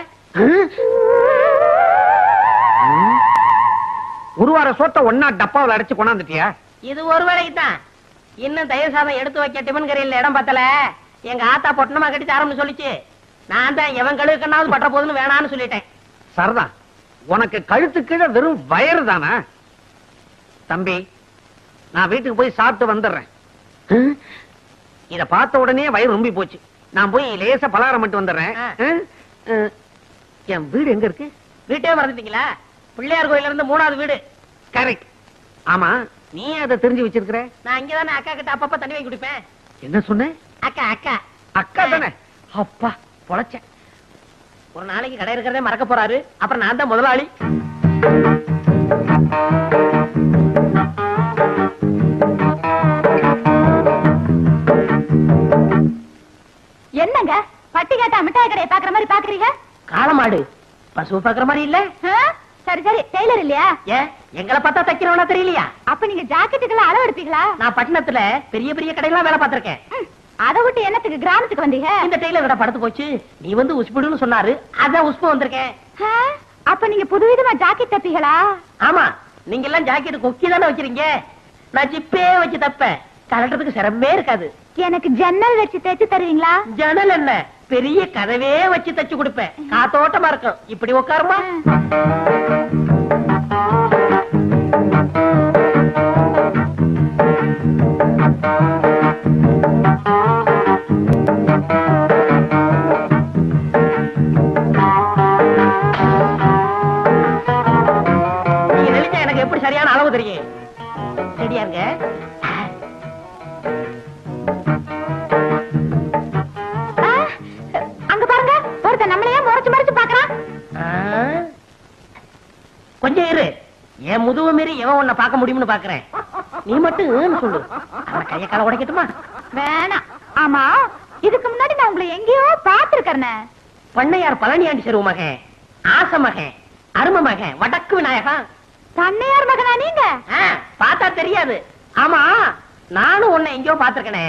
ஒரு வார சோத்த ஒன்னா டப்பாவில் அடைச்சு கொண்டாந்துட்டியா? இது ஒரு வேளைக்கு தான். இன்னும் தயிர் சாதம் எடுத்து வைக்க டிபன் கரையில் இடம் பத்தல. எங்க ஆத்தா பொட்டணமா கட்டி ஆரம்பிச்சு சொல்லிச்சு. நான் தான் எவன் கழுவுக்கண்ணாவது பட்ட போதுன்னு வேணான்னு சொல்லிட்டேன். சரிதான். உனக்கு கழுத்து கீழே வெறும் வயறு தானே? தம்பி, நான் வீட்டுக்கு போய் சாப்பிட்டு வந்துடுறேன். இத பார்த்த உடனே வயிறு ரொம்பி போச்சு. நான் போய் லேசா பலகாரம் மட்டும் வந்துடுறேன். என் வீடு எங்க இருக்கு? வீட்டே மறந்துட்டீங்களா? பிள்ளையார் கோயில இருந்து 3வது வீடு. கரெக்ட். ஆமா, நீ அதை தெரிஞ்சு வச்சிருக்கிற? நான் இங்கதானே அக்கா கிட்ட அப்பப்ப தண்ணி வாங்கி குடிப்பேன். என்ன சொன்ன? அக்கா அக்கா அக்கா தானே? அப்பா பொழைச்சேன். ஒரு நாளைக்கு கடை இருக்கிறதே மறக்க போறாரு. அப்புறம் நான் தான் முதலாளி. என்னங்க பட்டி கேட்டா மிட்டாய் கடையை பாக்குற மாதிரி பாக்குறீங்க? காளமாடு பசு பாக்குற மாதிரி இல்ல. சரி சரி, டெய்லர் இல்லையா? ஏன் எங்களை பார்த்தா தைக்கிறவனா தெரியலையா? அப்ப நீங்க ஜாக்கெட்டுக்கெல்லாம் அளவு எடுப்பீங்களா? நான் பட்டணத்துல பெரிய பெரிய கடையெல்லாம் வேலை பார்த்திருக்கேன். அதை விட்டு என்னத்துக்கு கிராமத்துக்கு வந்தீங்க? இந்த டெய்லர் கடை படுத்து போச்சு. நீ வந்து உஸ்புடுன்னு சொன்னாரு, அதான் உஸ்பு வந்திருக்கேன். அப்ப நீங்க புதுவிதமா ஜாக்கெட் தப்பீங்களா? ஆமா, நீங்க எல்லாம் ஜாக்கெட் கொக்கி தானே வச்சிருங்க. நான் ஜிப்பே வச்சு தப்பேன். கலட்டுறதுக்கு சிரமமே இருக்காது. எனக்கு ஜன்னல் வச்சு தைச்சு தருவீங்களா? ஜன்னல் என்ன, பெரிய கதவே வச்சு தச்சு கொடுப்பேன். காத்தோட்டமா இருக்கும். இப்படி உட்காருமா. நீங்க நினைச்சா எனக்கு எப்படி சரியான அளவு தெரியும். ரெடியா இருங்க. அங்க பாருங்க, ஒருத்தன் நம்மளையே முறைச்சு முறைச்சு பாக்குறான். கொஞ்சம் இரு, என் முதுவ மீறி எவன் உன்னை பார்க்க முடியும்னு பாக்குறேன். நீ மட்டும் சொல்லு, அவன் கைய கால உடைக்கட்டுமா? வேணாம். ஆமா, இதுக்கு முன்னாடி நான் உங்களை எங்கேயோ பாத்துருக்கேன். பண்ணையார் பழனியாண்டி செருவு மகன், ஆச மகன், அரும மகன், வடக்கு விநாயகன். பண்ணையார் மகனா நீங்க? பார்த்தா தெரியாது. ஆமா, நானும் உன்னை எங்கேயோ பாத்துருக்கனே.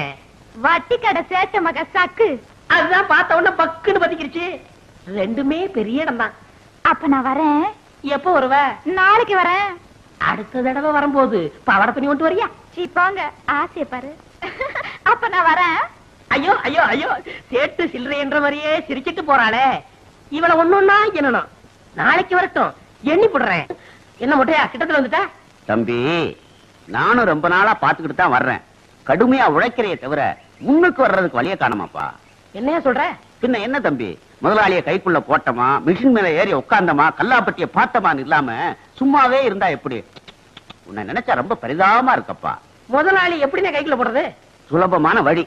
வட்டி கடை சேட்ட மக சக்கு. அதுதான் பார்த்த உடனே பக்குன்னு பத்திக்கிடுச்சு. ரெண்டுமே பெரிய இடம் தான். அப்ப நான் வரேன். எப்போ வருவ? நாளைக்கு வரேன். அடுத்த தடவை வரும்போது பவட துணி கொண்டு வரியா? சீ போங்க, ஆசைய பாரு. அப்ப நான் வரேன். ஐயோ ஐயோ ஐயோ, சேட்டு சில்லறை என்ற மாதிரியே சிரிச்சிட்டு போறாளே. இவளை ஒண்ணுன்னா என்னணும். நாளைக்கு வரட்டும், எண்ணி போடுறேன். என்ன முட்டையா கிட்டத்துல வந்துட்டா? தம்பி, நானும் ரொம்ப நாளா பாத்துக்கிட்டு தான் வர்றேன். கடுமையா உழைக்கிறைய தவிர முன்னுக்கு வர்றதுக்கு வழிய காணமாப்பா. என்னையா சொல்ற? பின்ன என்ன தம்பி, முதலாளிய கைக்குள்ள போட்டமா, மிஷின் மேல ஏறி உட்கார்ந்தமா, கல்லாப்பட்டிய பார்த்தமான்னு இல்லாம சும்மாவே இருந்தா எப்படி? உன்னை நினைச்சா ரொம்ப பரிதாபமா இருக்கப்பா. முதலாளி எப்படின்னா கைக்குள்ள போடுறது? சுலபமான வழி.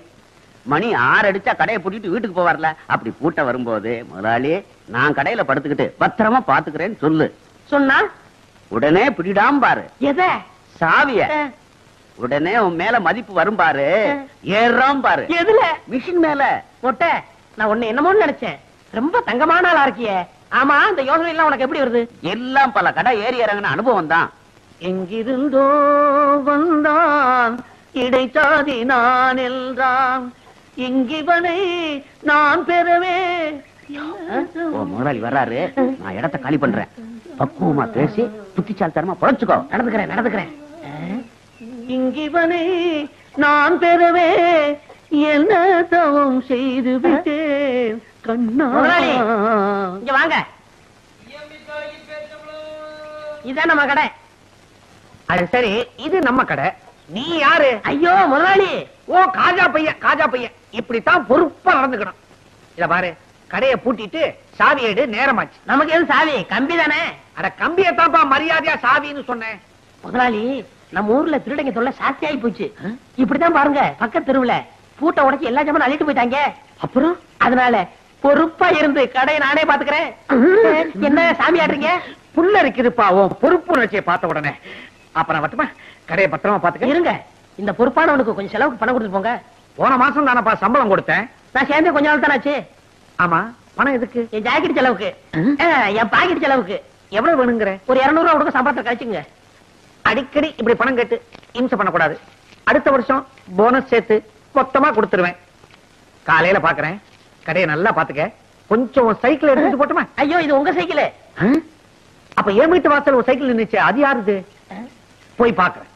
மணி 6 அடிச்சா கடையை பூட்டிட்டு வீட்டுக்கு போவார்ல, அப்படி பூட்ட வரும்போது முதலாளி நான் கடையில படுத்துக்கிட்டு பத்திரமா பாத்துக்கிறேன்னு சொல்லு. சொன்னா உடனே பிடிடாம பாரு எத சாவிய. உடனே உன் மேல மதிப்பு வரும் பாரு, ஏறாம் பாரு. எதுல? மிஷின் மேல. மொட்டை, நான் உன்னை என்னமோன்னு நினைச்சேன். ரொம்ப தங்கமான ஆளா இருக்கியே. ஆமா, இந்த யோசனை எல்லாம் உனக்கு எப்படி வருது? எல்லாம் பல கடை ஏறி இறங்கின அனுபவம் தான். எங்கிருந்தோ வந்தான் இடைச்சாதி நான் என்றான், இங்கிவனை நான் பெறவே. ஓ, முதலாளி வர்றாரு, நான் இடத்தை காலி பண்றேன். பக்குவமா பேசி புத்திசாலித்தனமா பொழைச்சுக்கோ. நடந்துக்கிறேன். இங்கிவனை நான் பெறவே என்ன தவம் செய்து விட்டேன் கண்ணா. முதலாளி, இங்க வாங்க. இதான் நம்ம கடை. அது சரி, இது நம்ம கடை. நீ யாரு? ஐயோ முதலாளி. ஓ, காஜா பையன். இப்படித்தான் பொறுப்பா நடந்துக்கணும். இத பாரு, கடையை பூட்டிட்டு சாவி எடு, நேரமாச்சு. நமக்கு எது சாவி? கம்பி தானே. அட, கம்பியத்தான்ப்பா மரியாதையா சாவின்னு சொன்னேன். முதலாளி, நம்ம ஊர்ல திருடங்க தொல்லை சாஸ்தி ஆகி போச்சு. இப்படித்தான் பாருங்க, பக்கத்து தெருவுல பூட்டை உடைச்சு எல்லா ஜாமான் அள்ளிட்டு போயிட்டாங்க. அப்புறம் அதனால பொறுப்பா இருந்து கடையை நானே பாத்துக்கிறேன். என்ன சாமி ஆடுறீங்க? புல்ல இருக்குதுப்பா உன் பொறுப்பு உணர்ச்சியை பார்த்த உடனே. அப்ப நான் மட்டுமா கடையை பத்திரமா பாத்துக்க. இருங்க, இந்த பொறுப்பானவனுக்கு கொஞ்சம் செலவுக்கு பணம் கொடுத்து போங்க. போன மாசம் தானப்பா சம்பளம் கொடுத்தேன். நான் சேர்ந்து கொஞ்ச நாள் தானே ஆச்சு. ஆமா, பணம் எதுக்கு? என் ஜாக்கெட் செலவுக்கு, என் பாக்கெட் செலவுக்கு. எவ்வளவு வேணுங்கிற? ஒரு 200 ரூபா கொடுக்க சம்பளத்தை கழிச்சுங்க. அடிக்கடி இப்படி பணம் கேட்டு இம்சை பண்ணக்கூடாது. அடுத்த வருஷம் போனஸ் சேர்த்து மொத்தமா கொடுத்துருவேன். காலையில பாக்குறேன். கடையை நல்லா பாத்துக்க. கொஞ்சம் சைக்கிள் எடுத்துட்டு போட்டுமா? ஐயோ, இது உங்க சைக்கிள். அப்ப என் வீட்டு வாசல் ஒரு சைக்கிள் நின்னுச்சு, அது யாருது? போய் பாக்குறேன்.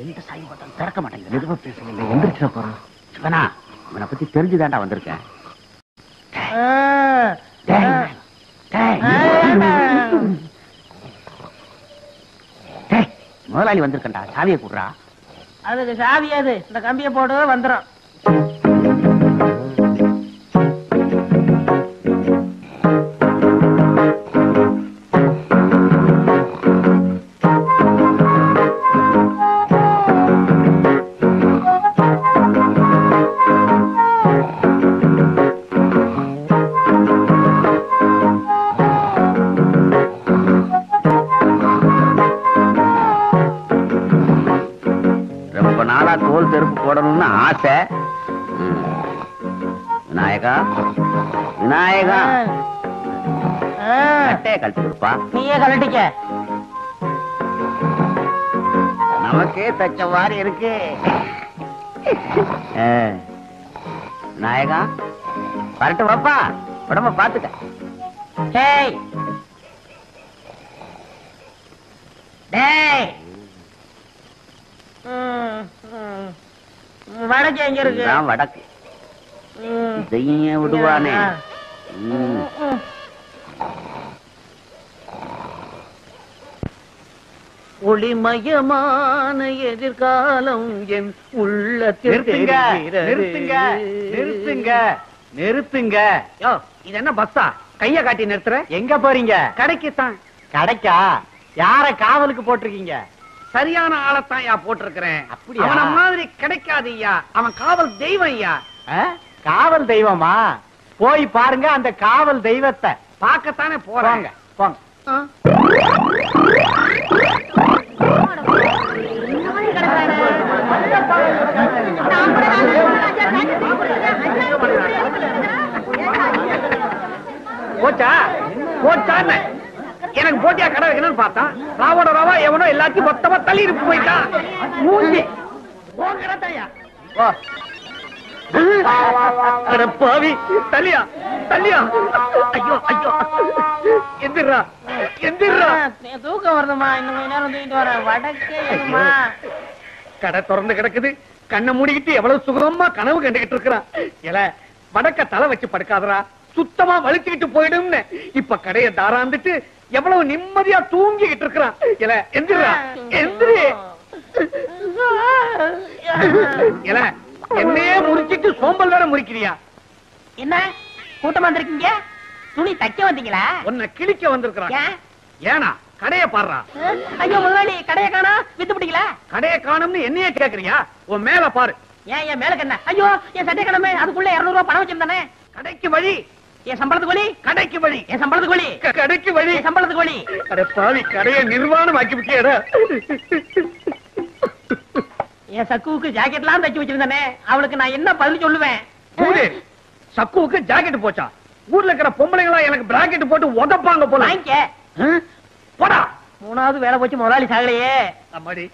எந்த சாமி பார்த்தாலும் திறக்க மாட்டேங்குது. எதுவும் பேசல, எந்திரிச்சிட போறோம். சிவனா, இவனை பத்தி தெரிஞ்சுதாண்டா வந்திருக்கேன். முதலாளி வந்திருக்கா, சாவியை கூடுறா. அதுக்கு சாவியாது, இந்த கம்பியை போடு வந்துடும். தோல் செருப்பு போடணும்னு ஆசை. விநாயகா, விநாயகா, கட்டையை கழட்டி கொடுப்பா. நீயே கழட்டிக்க. நமக்கே தச்ச மாதிரி இருக்கு. விநாயகா, வரட்டு வாப்பா, உடம்ப பாத்துக்க. டேய் டேய், வடக்கு எங்க இருக்கு? வடக்கு. இதையும் விடுவானே. ஒளிமயமான எதிர்காலம் என் உள்ளத்தில். நிறுத்துங்க, நிறுத்துங்க. யோ, இது என்ன பஸ்ஸா? கைய காட்டி நிறுத்துற. எங்க போறீங்க? கடைக்குத்தான். கடைக்கா? யார காவலுக்கு போட்டிருக்கீங்க? சரியான ஆளத்தான் யா போட்டிருக்கிறேன். அவன மாதிரி கிடைக்காது ஐயா. அவன் காவல் தெய்வம் ஐயா. காவல் தெய்வமா? போய் பாருங்க அந்த காவல் தெய்வத்தை. பார்க்கத்தானே போறாங்க. போங்க. போச்சா போச்சா? எனக்கு போட்டியா கடை வைக்கணும்னு பார்த்தா ராவோட ராவா எவனோ எல்லாத்தையும் மொத்தமா தள்ளி இருக்கு போயிட்டான். மூஞ்சி பாவி. தள்ளியா தள்ளியா? ஐயோ ஐயோ, எந்திரா எந்திரா. தூக்கம் வருதுமா, இன்னும் கொஞ்ச நேரம் தூக்கிட்டு வரேன். வடக்கே கடை திறந்து கிடக்குது. கண்ணை மூடிக்கிட்டு எவ்வளவு சுகமா கனவு கண்டுகிட்டு இருக்கிறான். இல்ல வடக்க தலை வச்சு படுக்காதரா, சுத்தமா வலிச்சுக்கிட்டு போயிடும்னு இப்ப கடையை தாராந்துட்டு எவ்வளவு நிம்மதியா தூங்கிக்கிட்டு இருக்கிறான். இல்ல எந்திரா எந்திரி. இல்ல என்னையே முறிச்சிட்டு சோம்பல் வேற முறிக்கிறியா? என்ன கூட்டமா வந்திருக்கீங்க? துணி தைக்க வந்தீங்களா? உன்னை கிழிக்க வந்திருக்கிறான். ஏனா கடையை பாடுறா. ஐயோ முதலாளி, கடையை காணா, வித்து பிடிக்கல. கடையை காணும்னு என்னையே கேக்குறியா? உன் மேல பாரு. ஏன் என் மேல என்ன? ஐயோ என் சட்டை கடமை, அதுக்குள்ள 200 ரூபாய் பணம் வச்சிருந்தானே. கடைக்கு வழி என் சம்பளத்துக்கு வழி, கடைக்கு வழி, என் சம்பளத்துக்கு வழி, கடைக்கு வழி, என் சம்பளத்துக்கு வழி. அட பாவி, கடையை நிர்வாணம் ஆக்கி விட்டியடா. என் சக்குவுக்கு ஜாக்கெட்லாம் தைச்சு வச்சிருந்தானே, அவளுக்கு நான் என்ன பதில் சொல்லுவேன்? சக்குவுக்கு ஜாக்கெட் போச்சா? ஊர்ல இருக்கிற பொம்பளைங்களா எனக்கு பிராக்கெட் போட்டு உதப்பாங்க போல. வாங்கிக்க. போடா. 3வது வேலை போச்சு, முதலாளி சாகலையே. அம்மாடி,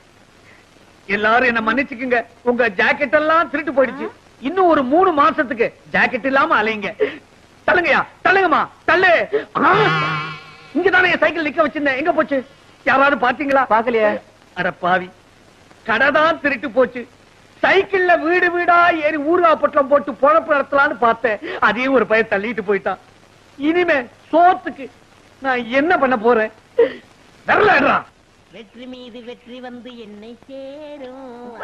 எல்லாரும் என்ன மன்னிச்சுக்குங்க. உங்க ஜாக்கெட் எல்லாம் திருட்டு போயிடுச்சு. இன்னும் ஒரு 3 மாசத்துக்கு ஜாக்கெட் இல்லாம அலைங்க. தள்ளுங்கயா, தள்ளுங்கம்மா, தள்ளு. இங்கதானே என் சைக்கிள் நிக்க வச்சிருந்தேன், எங்க போச்சு? யாராவது பாத்தீங்களா? பாக்கலையே. அட பாவி, கடைதான் திருட்டு போச்சு. சைக்கிள்ல வீடு வீடா ஏறி ஊறுகா பொட்டலம் போட்டு பொழப்பு நடத்தலான்னு பார்த்தேன். அதையும் ஒரு பையன் தள்ளிட்டு போயிட்டான். இனிமே சோத்துக்கு நான் என்ன பண்ண போறேன்? வரல. வெற்றி மீது வெற்றி வந்து என்னை சேரும்.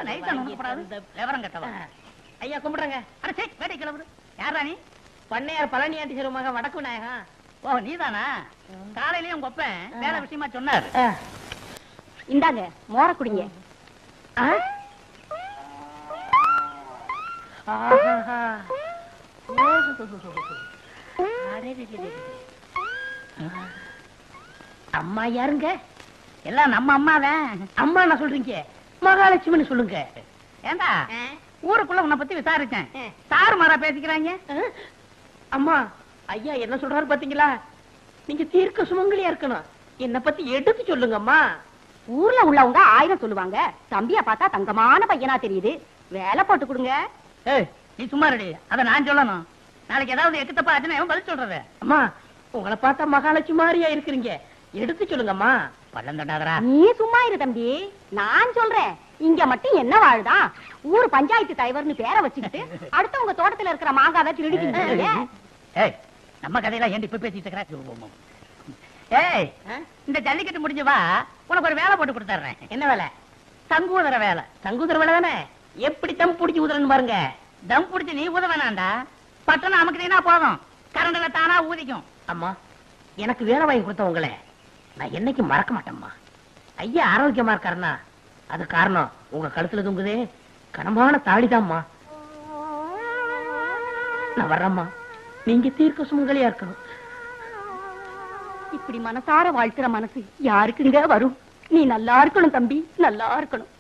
ஐயா கும்பிடுறங்க. அடச்சே, வேட்டை கிளம்புது. யாரா நீ? பண்ணையார் பழனி ஆண்டி சிறு மகன் வடக்கு நாயகம். ஓ, நீதானா? காலையிலயும் உங்க அப்பன் வேலை விஷயமா சொன்னார். இந்தாங்க மோர குடிங்க. அம்மா யாருங்க? எல்லாம் நம்ம அம்மாதான். அம்மா என்ன சொல்றீங்க? மகாலட்சுமின்னு சொல்லுங்க. ஏண்டா ஊருக்குள்ள உன்னை பத்தி விசாரிச்சேன். சாரு மாறா பேசிக்கிறாங்க. அம்மா, ஐயா என்ன சொல்றாரு பாத்தீங்களா? நீங்க தீர்க்க சுமங்கலியா இருக்கணும். என்ன பத்தி எடுத்து சொல்லுங்க அம்மா. ஊர்ல உள்ளவங்க 1000 சொல்லுவாங்க. தம்பியா பார்த்தா தங்கமான பையனா தெரியுது. வேலை போட்டு கொடுங்க. நீ சும்மா ரெடி. அத நான் சொல்லணும். நாளைக்கு ஏதாவது எக்கு தப்பா ஆச்சுன்னா பதில் சொல்றது. அம்மா, உங்களை பார்த்தா மகாலட்சுமி மாதிரியா இருக்கிறீங்க. எடுத்து சொல்லுங்கம்மா. பள்ளம் தண்டாதரா. நீ சும்மா இரு தம்பி, நான் சொல்றேன். இங்க மட்டும் என்ன வாழ்தான்? ஊர் பஞ்சாயத்து தலைவர்னு பேரை வச்சுக்கிட்டு அடுத்தவங்க தோட்டத்துல இருக்கிற மாங்காவை திருடிக்கிட்டு. நம்ம கதையெல்லாம் ஏன் இப்ப பேசிட்டு இருக்கிற? ஏய், இந்த ஜல்லிக்கட்டு முடிஞ்சு வா, உனக்கு ஒரு வேலை போட்டு கொடுத்துறேன். என்ன வேலை? சங்கூதர வேலை. சங்கூதர வேலை தானே? எப்படி தம் பிடிச்சி ஊதுறன்னு பாருங்க. தம் பிடிச்சி நீ ஊத வேணாண்டா, பட்டணம் அமுக்கிட்டீங்கன்னா போதும், கரண்டில தானா ஊதிக்கும். அம்மா, எனக்கு வேலை வாங்கி கொடுத்தவங்களே நான் என்னைக்கு மறக்க மாட்டேம்மா. ஐயா ஆரோக்கியமா இருக்காருன்னா அது காரணம் உங்க கழுத்துல தொங்குதே கனமான தாடிதாம்மா. நான் வர்றேம்மா. நீங்க தீர்க்க சுமங்கலியா இருக்கணும். இப்படி மனசார வாழ்த்துற மனசு யாருக்குங்க வரும்? நீ நல்லா இருக்கணும் தம்பி, நல்லா இருக்கணும்.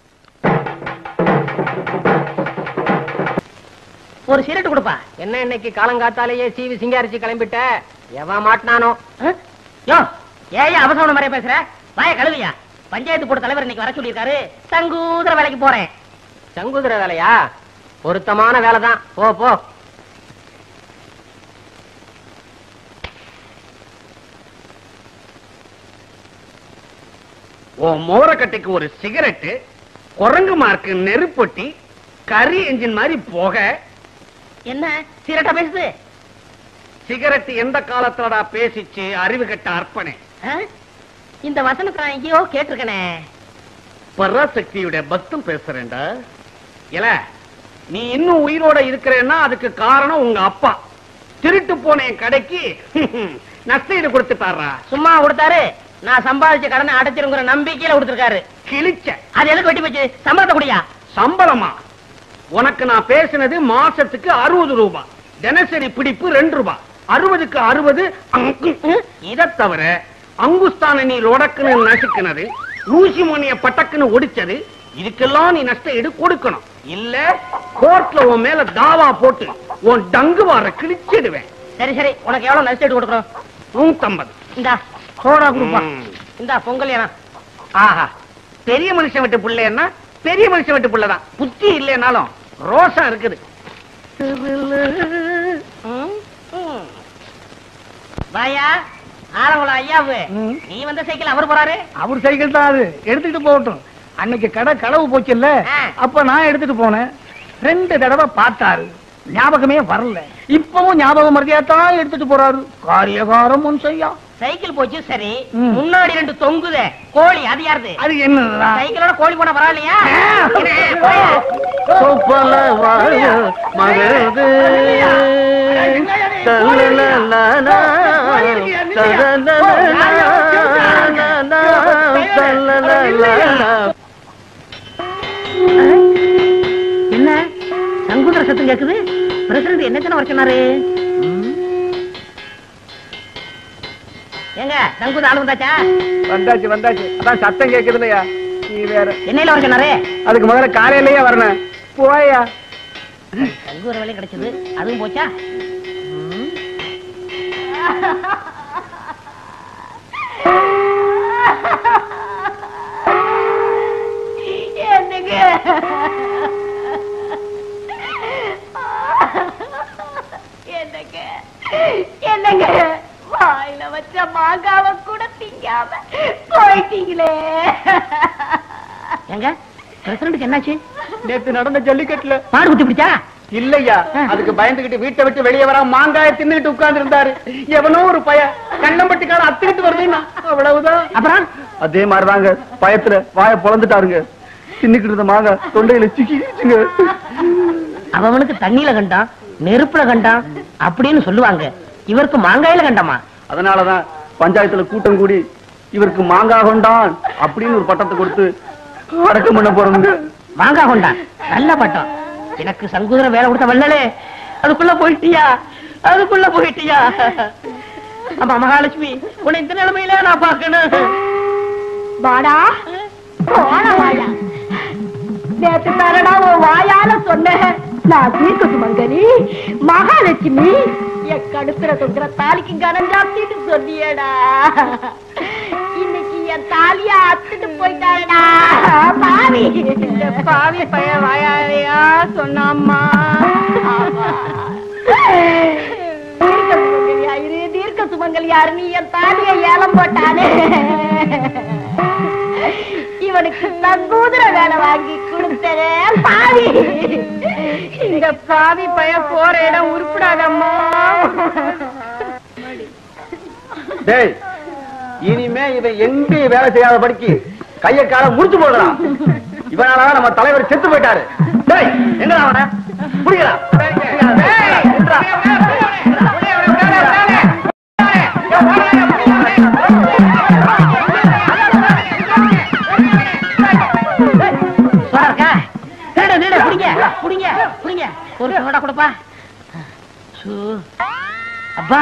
ஒரு சிரட்டு கொடுப்பா. என்ன இன்னைக்கு காலங்காத்தாலேயே சீவி சிங்காரிச்சு கிளம்பிட்ட? எவன் மாட்டினானோ? யோ, ஏன் அவசரம் மாதிரியே பேசுற? வாய கழுவியா. பஞ்சாயத்து போர்டு தலைவர் இன்னைக்கு வர சொல்லியிருக்காரு. சங்கூதர வேலைக்கு போறேன். சங்கூதர வேலையா? பொருத்தமான வேலைதான். போ போ. மோரக்கட்டைக்கு ஒரு சிகரெட்டு, குரங்கு மார்க்கு நெருப்பொட்டி, கரி என்ஜின் மாதிரி போக. என்ன சிரட்டா பேசுது? சிகரெட் எந்த காலத்துலடா பேசிச்சு? அறிவு கட்ட அர்ப்பணே. இந்த வசனத்தை நான் எங்கேயோ கேட்டிருக்கனே. பராசக்தியுடைய பக்தம் பேசுறேன்டா. இல்ல, நீ இன்னும் உயிரோட இருக்கிறேன்னா அதுக்கு காரணம் உங்க அப்பா. திருட்டு போன என் கடைக்கு நஷ்டஈடு கொடுத்துட்டாரா? சும்மா கொடுத்தாரு. நான் சம்பாதிச்ச கடனை அடைச்சிருங்கிற நம்பிக்கையில கொடுத்திருக்காரு. கிழிச்ச. அது எதுக்கு வெட்டி போச்சு? சம்பளத்தை குடியா? சம்பளமா? உனக்கு நான் பேசினது மாசத்துக்கு 60 ரூபாய், தினசரி பிடிப்பு 2 ரூபாய். 60க்கு 60. இதை தவிர அங்குஸ்தான நீ ரொடக்குன்னு நசுக்கினது, ஊசி மணிய பட்டக்குன்னு ஒடிச்சது, இதுக்கெல்லாம் நீ நஷ்ட ஈடு கொடுக்கணும். இல்ல கோர்ட்ல உன் மேல தாவா போட்டு உன் டங்கு வார கிழிச்சிடுவேன். சரி சரி, உனக்கு எவ்வளவு நஷ்ட ஈடு கொடுக்கணும்? 150. இந்தா சோடா கொடுப்பா. இந்தா பொங்கல். ஏனா ஆஹா, பெரிய மனுஷன் விட்டு பிள்ளைன்னா பெரிய மனுஷன் விட்டு பிள்ளைதான். புத்தி இல்லைனாலும் ரோசா இருக்குது. வாயா ஆரங்குளம் ஐயாவு. நீ வந்த சைக்கிள் அவர் போறாரு. அவர் சைக்கிள் தான் அது, எடுத்துட்டு போகட்டும். அன்னைக்கு கடை களவு போச்சு இல்ல, அப்ப நான் எடுத்துட்டு போனேன். 2 தடவை பார்த்தாரு, ஞாபகமே வரல. இப்பவும் ஞாபகம் மறதியாத்தான் எடுத்துட்டு போறாரு. காரியகாரம் முன் செய்யா. சைக்கிள் போச்சு சரி, முன்னாடி 2 தொங்குதே கோழி, அது யாருது? அது என்ன? சைக்கிளோட கோழி போனா பரவாயில்லையா? என்ன சங்குதர சத்தம் கேக்குது? பிரசிடண்ட் என்ன வர சொன்னாரு? எங்க தங்குது ஆளு வந்தாச்சா? வந்தாச்சு வந்தாச்சு. அதான் சத்தம் கேக்குது இல்லையா? நீ வேற என்னையில வர சொன்னாரு? அதுக்கு முதல்ல காலையிலேயே வரணும். போயா தங்கு ஒரு வேலை கிடைச்சது, அதுவும் போச்சா? என்னங்க என்னங்க என்னங்க வாயில வச்ச மாங்காவ கூட திங்காம போயிட்டீங்களே. எங்க பிரசிடண்ட்டுக்கு என்னாச்சு? நேத்து நடந்த ஜல்லிக்கட்டுல மாடு குத்தி பிடிச்சா? இல்லையா, அதுக்கு பயந்துகிட்டு வீட்டை விட்டு வெளியே வர மாங்காய தின்னுகிட்டு உட்கார்ந்து இருந்தாரு. எவனோ ஒரு பய கண்ணம்பட்டிக்கார அத்துக்கிட்டு வருதுன்னா அவ்வளவுதான். அப்புறம் அதே மாதிரிதாங்க பயத்துல வாய பொளந்துட்டாருங்க. தின்னுக்கிட்டு இருந்த மாங்காய் தொண்டையில சிக்கிச்சுங்க. அவனுக்கு தண்ணியில கண்டான், நெருப்புல கண்டான் அப்படின்னு சொல்லுவாங்க. இவருக்கு மாங்காயில கண்டாமா? அதனாலதான் பஞ்சாயத்துல கூட்டம் கூடி இவருக்கு மாங்காய் கொண்டான் அப்படின்னு ஒரு பட்டத்தை கொடுத்து அடக்கம் பண்ண போறோங்க. மாங்காய் கொண்டான், நல்ல பட்டம். எனக்கு சங்கூதர வேலை கொடுத்த வல்லலே, அதுக்குள்ள போயிட்டியா? அதுக்குள்ள போயிட்டியா? ஆமா மகாலட்சுமி, உன்னை இந்த நிலைமையில நான் பாக்கணும். வாடா போன வாயா. நேற்று தரடா உன் வாயால சொன்னேன். நான் தீர்க்க சுமங்கலி மகாலட்சுமி, என் கடுப்புற தொங்குற தாலிக்கு கனம் ஜாஸ்திட்டு சொன்னியடா. இன்னைக்கு என் தாலிய அத்துட்டு போயிட்டாடா பாவி. பாவி பைய வாயாலையா சொன்னாம்மா. தீர்க்க சுமங்கலி யாரு? நீ என் தாலிய ஏலம் போட்டானே, இவனுக்கு நங்கூதுர வேலை வாங்கி கொடுத்தனே பாவி. இந்த பாவி பைய போற இடம் உருப்படாதம்மா. டேய், இனிமே இவன் எங்க வேலை செய்யாத படிக்கு கைய கால முடிச்சு போடுறான். இவனாலதான் நம்ம தலைவர் செத்து போயிட்டாரு. டேய், எங்கடா அவன புடிங்கடா. ஒரு சோடா கொடுப்பா. அப்பா